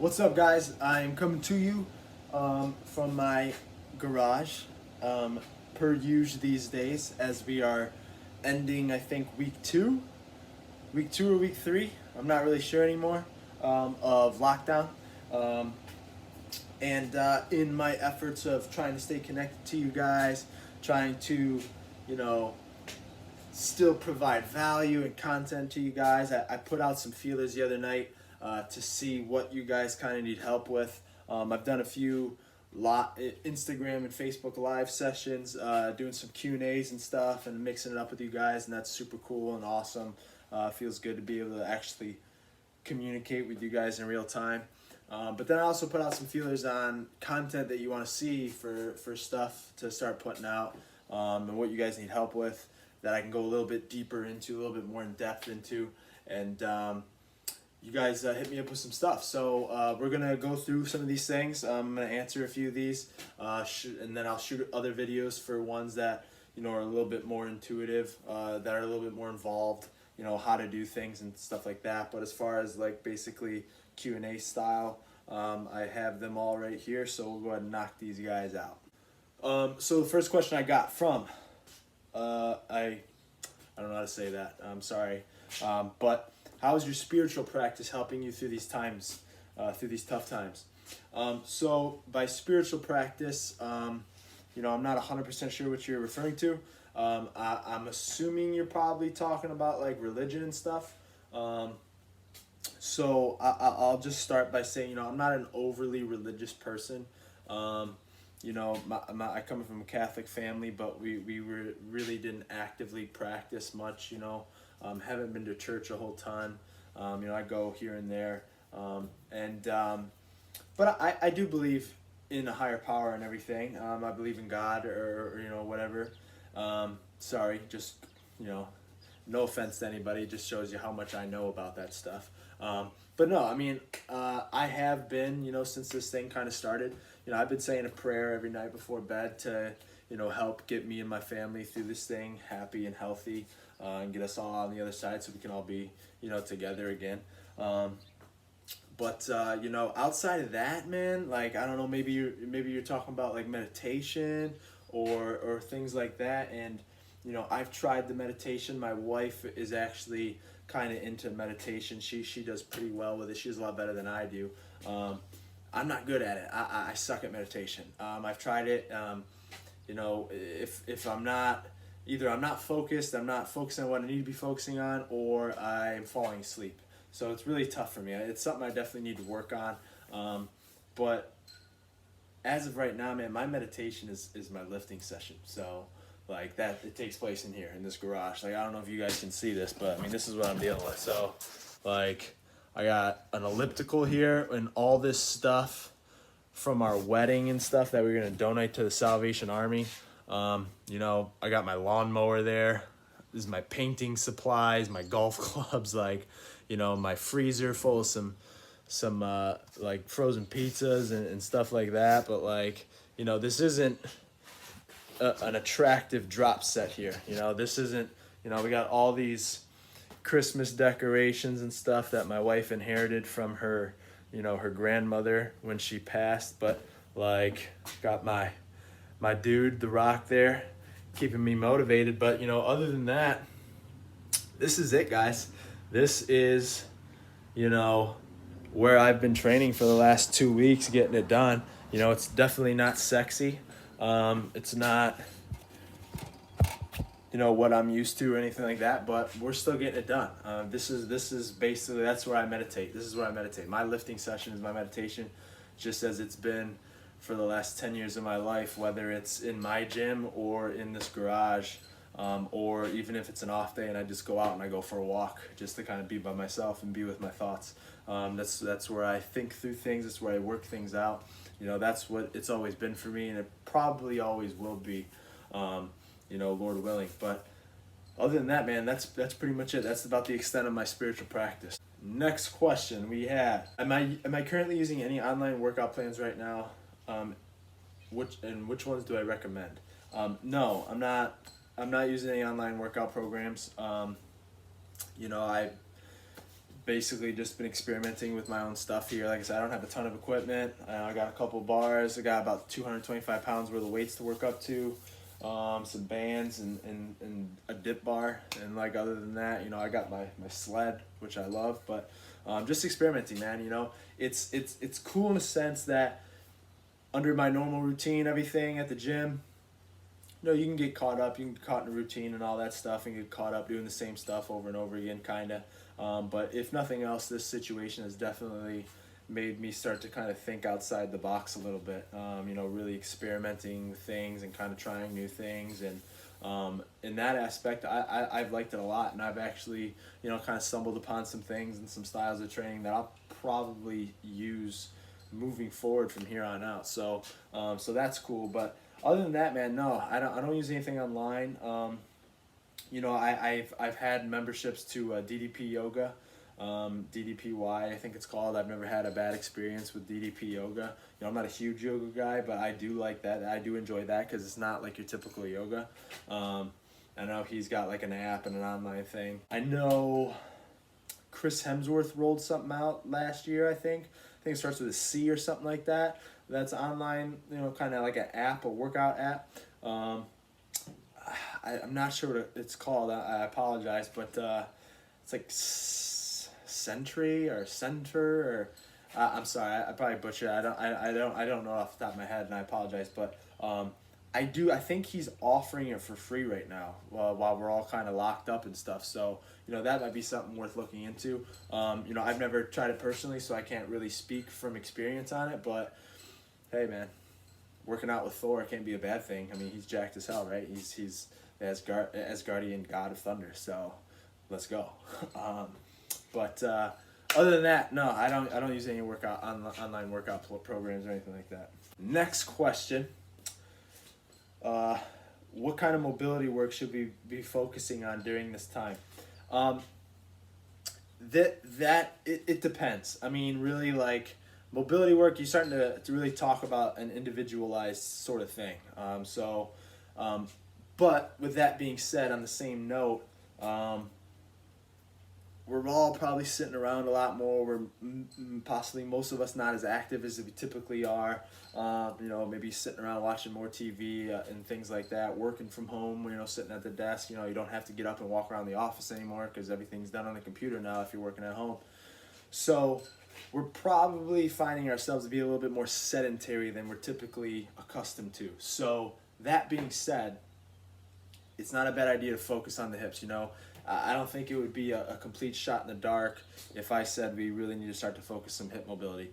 What's up, guys? I'm coming to you from my garage, per usual these days, as we are ending, I think, week two or week three. I'm not really sure anymore of lockdown. Um, and in my efforts of trying to stay connected to you guys, trying to, you know, still provide value and content to you guys. I put out some feelers the other night to see what you guys kind of need help with. I've done a few Instagram and Facebook live sessions, doing some Q&As and stuff and mixing it up with you guys, and that's super cool and awesome. Feels good to be able to actually communicate with you guys in real time. But then I also put out some feelers on content that you want to see for stuff to start putting out, and what you guys need help with that I can go a little bit deeper into, a little bit more in depth into, and you guys hit me up with some stuff. So we're gonna go through some of these things. I'm gonna answer a few of these, and then I'll shoot other videos for ones that are a little bit more intuitive, that are a little bit more involved. How to do things and stuff like that. But as far as like basically Q&A style, I have them all right here. So we'll go ahead and knock these guys out. So the first question I got from I don't know how to say that. I'm sorry. But how is your spiritual practice helping you through these times, through these tough times? So by spiritual practice, I'm not 100% sure what you're referring to. I'm assuming you're probably talking about like religion and stuff. So I'll just start by saying, I'm not an overly religious person. I come from a Catholic family, but we really didn't actively practice much, haven't been to church a whole ton. I go here and there. But I do believe in a higher power and everything. I believe in God or whatever. Sorry, just, no offense to anybody. It just shows you how much I know about that stuff. But no, I mean, I have been, since this thing kind of started, I've been saying a prayer every night before bed to, help get me and my family through this thing happy and healthy, and get us all on the other side so we can all be, together again. But outside of that, man, like, I don't know, maybe you're talking about like meditation or things like that. And, I've tried the meditation. My wife is actually kind of into meditation. She does pretty well with it. She's a lot better than I do. I'm not good at it. I suck at meditation. I've tried it. If I'm not, either I'm not focused, I'm not focusing on what I need to be focusing on, or I'm falling asleep. So it's really tough for me. It's something I definitely need to work on. But as of right now, man, my meditation is my lifting session. So like that, it takes place in here in this garage. Like, I don't know if you guys can see this, but I mean, this is what I'm dealing with. So like, I got an elliptical here and all this stuff from our wedding and stuff that we're gonna donate to the Salvation Army. I got my lawnmower there. This is my painting supplies, my golf clubs, like, my freezer full of some like frozen pizzas and stuff like that. But like, this isn't an attractive drop set here. This isn't, we got all these Christmas decorations and stuff that my wife inherited from her, her grandmother when she passed. But like, got my dude, The Rock, there, keeping me motivated. But other than that, this is it, guys. This is, where I've been training for the last 2 weeks, getting it done. It's definitely not sexy. It's not, what I'm used to or anything like that, but we're still getting it done. This is basically, that's where I meditate. This is where I meditate. My lifting session is my meditation, just as it's been for the last 10 years of my life, whether it's in my gym or in this garage, or even if it's an off day and I just go out and I go for a walk just to kind of be by myself and be with my thoughts. That's where I think through things. That's where I work things out. That's what it's always been for me, and it probably always will be, Lord willing. But other than that, man, that's pretty much it. That's about the extent of my spiritual practice. Next question we have: Am I currently using any online workout plans right now? Which ones do I recommend? No, I'm not. I'm not using any online workout programs. I basically just been experimenting with my own stuff here. Like I said, I don't have a ton of equipment. I got a couple bars. I got about 225 pounds worth of weights to work up to, some bands and a dip bar. And like other than that, you know, I got my sled, which I love. But just experimenting, man. You know, it's cool in a sense that under my normal routine, everything at the gym, you know, you can get caught up. You can get caught in a routine and all that stuff, and get caught up doing the same stuff over and over again, kind of. But if nothing else, this situation has definitely made me start to kind of think outside the box a little bit. You know, really experimenting with things and kind of trying new things. And in that aspect, I've liked it a lot. And I've actually, you know, kind of stumbled upon some things and some styles of training that I'll probably use moving forward from here on out. So so that's cool. But other than that, man, no, I don't use anything online. You know, I've had memberships to DDP Yoga, DDPY, I think it's called. I've never had a bad experience with DDP Yoga. You know, I'm not a huge yoga guy, but I do like that. I do enjoy that because it's not like your typical yoga. I know he's got like an app and an online thing. I know Chris Hemsworth rolled something out last year, I think. I think it starts with a C or something like that. That's online, you know, kind of like an app, a workout app. I'm not sure what it's called. I apologize, but it's like Sentry or Center or I'm sorry, I probably butchered it. I don't know off the top of my head, and I apologize. But I think he's offering it for free right now while we're all kind of locked up and stuff. So you know, that might be something worth looking into. You know, I've never tried it personally, so I can't really speak from experience on it. But hey, man, working out with Thor can't be a bad thing. I mean, he's jacked as hell, right? He's Asgardian god of thunder. So let's go. But other than that, no, I don't use any online workout programs or anything like that. Next question. What kind of mobility work should we be focusing on during this time? It depends. I mean, really, like mobility work, you're starting to really talk about an individualized sort of thing. But with that being said, on the same note, we're all probably sitting around a lot more. We're possibly most of us not as active as we typically are. You know, maybe sitting around watching more TV and things like that. Working from home, you know, sitting at the desk. You know, you don't have to get up and walk around the office anymore because everything's done on the computer now if you're working at home. So we're probably finding ourselves to be a little bit more sedentary than we're typically accustomed to. So that being said, it's not a bad idea to focus on the hips, you know. I don't think it would be a complete shot in the dark if I said we really need to start to focus some hip mobility.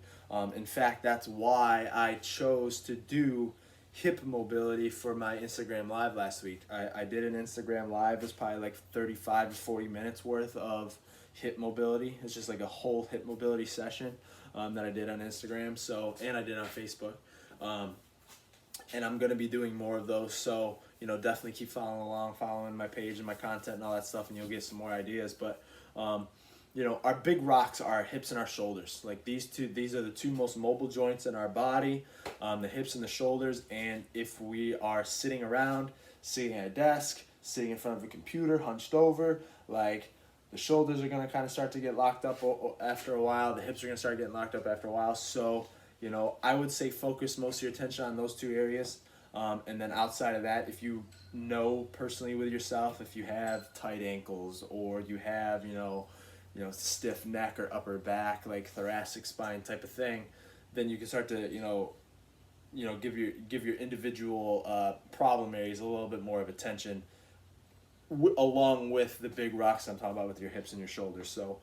In fact, that's why I chose to do hip mobility for my Instagram Live last week. I did an Instagram Live. It was probably like 35 to 40 minutes worth of hip mobility. It's just like a whole hip mobility session that I did on Instagram. So, and I did on Facebook. And I'm going to be doing more of those. So, you know, definitely keep following my page and my content and all that stuff, and you'll get some more ideas. But, you know, our big rocks are our hips and our shoulders. Like these are the two most mobile joints in our body, the hips and the shoulders. And if we are sitting around, sitting at a desk, sitting in front of a computer, hunched over, like the shoulders are going to kind of start to get locked up after a while. The hips are going to start getting locked up after a while. So, you know, I would say focus most of your attention on those two areas. And then outside of that, if you know personally with yourself, if you have tight ankles or you have, you know, stiff neck or upper back, like thoracic spine type of thing, then you can start to, you know, give your individual problem areas a little bit more of attention, along with the big rocks I'm talking about with your hips and your shoulders. So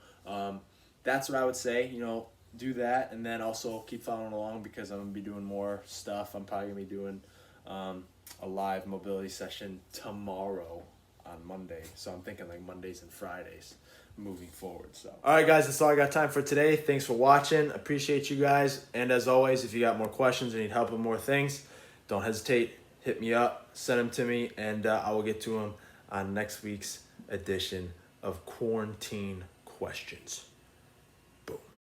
that's what I would say. You know, do that, and then also keep following along because I'm gonna be doing more stuff. I'm probably gonna be doing a live mobility session tomorrow on Monday. So I'm thinking like Mondays and Fridays moving forward. So all right, guys, that's all I got time for today. Thanks for watching. Appreciate you guys. And as always, if you got more questions or need help with more things, don't hesitate. Hit me up, send them to me, and I will get to them on next week's edition of Quarantine Questions.